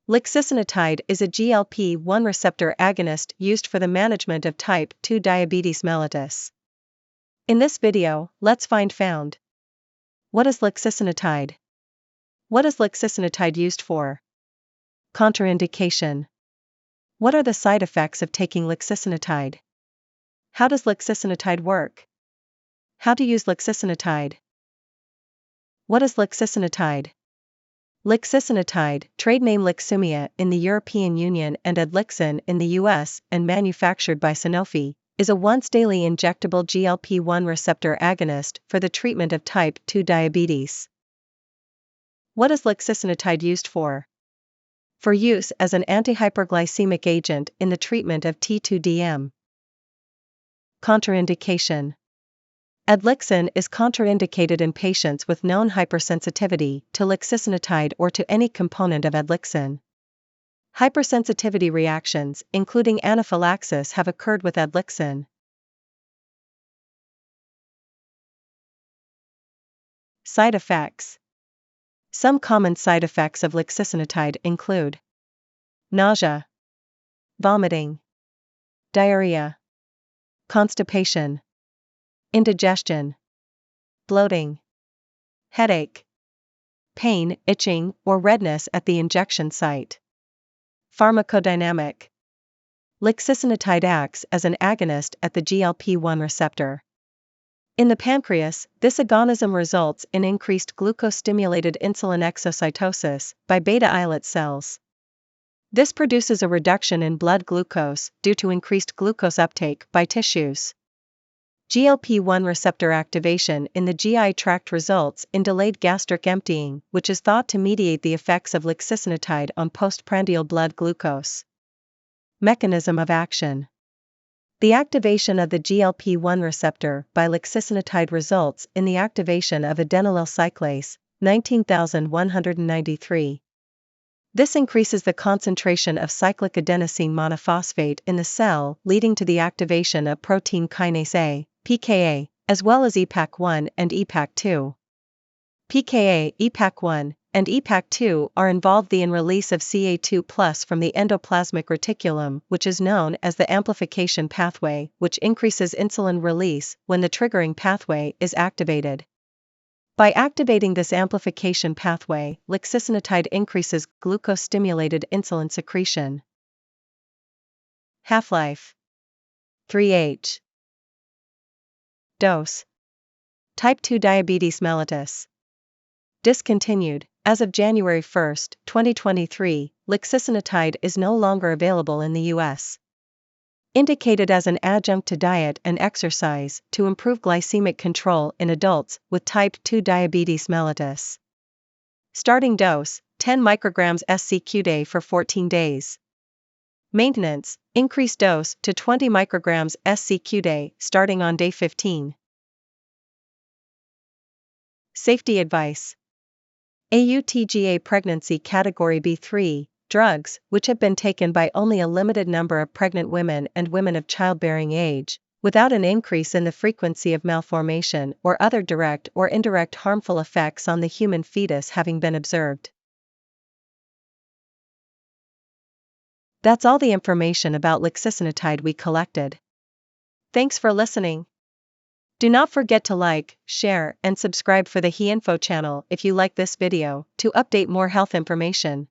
Lixisenatide is a GLP-1 receptor agonist used for the management of type 2 diabetes mellitus. In this video, let's found. What is lixisenatide? What is lixisenatide used for? Contraindication. What are the side effects of taking lixisenatide? How does lixisenatide work? How to use lixisenatide? What is lixisenatide? Lixisenatide, trade name Lyxumia in the European Union and Adlyxine in the US and manufactured by Sanofi, is a once-daily injectable GLP-1 receptor agonist for the treatment of type 2 diabetes. What is lixisenatide used for? For use as an antihyperglycemic agent in the treatment of T2DM. Contraindication. Adlyxine is contraindicated in patients with known hypersensitivity to lixisenatide or to any component of Adlyxine. Hypersensitivity reactions, including anaphylaxis, have occurred with Adlyxine. Side effects. Some common side effects of lixisenatide include nausea, vomiting, diarrhea, constipation, indigestion, bloating, headache, pain, itching, or redness at the injection site. Pharmacodynamic. Lixisenatide acts as an agonist at the GLP-1 receptor. In the pancreas, this agonism results in increased glucose-stimulated insulin exocytosis by beta islet cells. This produces a reduction in blood glucose due to increased glucose uptake by tissues. GLP-1 receptor activation in the GI tract results in delayed gastric emptying, which is thought to mediate the effects of lixisenatide on postprandial blood glucose. Mechanism of action. The activation of the GLP-1 receptor by lixisenatide results in the activation of adenylyl cyclase, 19,193. This increases the concentration of cyclic adenosine monophosphate in the cell, leading to the activation of protein kinase A, pKa, as well as EPAC1 and EPAC2. pKa, EPAC1, and EPAC2 are involved in release of Ca2+ from the endoplasmic reticulum, which is known as the amplification pathway, which increases insulin release when the triggering pathway is activated. By activating this amplification pathway, lixisenatide increases glucose-stimulated insulin secretion. Half-life 3H. Dose. Type 2 diabetes mellitus. Discontinued. As of January 1, 2023, lixisenatide is no longer available in the U.S. Indicated as an adjunct to diet and exercise to improve glycemic control in adults with type 2 diabetes mellitus. Starting dose, 10 micrograms SC/day for 14 days. Maintenance, increase dose to 20 micrograms SC/day starting on day 15. Safety advice. AUTGA pregnancy category B3, drugs, which have been taken by only a limited number of pregnant women and women of childbearing age, without an increase in the frequency of malformation or other direct or indirect harmful effects on the human fetus having been observed. That's all the information about lixisenatide we collected. Thanks for listening. Do not forget to like, share, and subscribe for the HeInfo channel if you like this video to update more health information.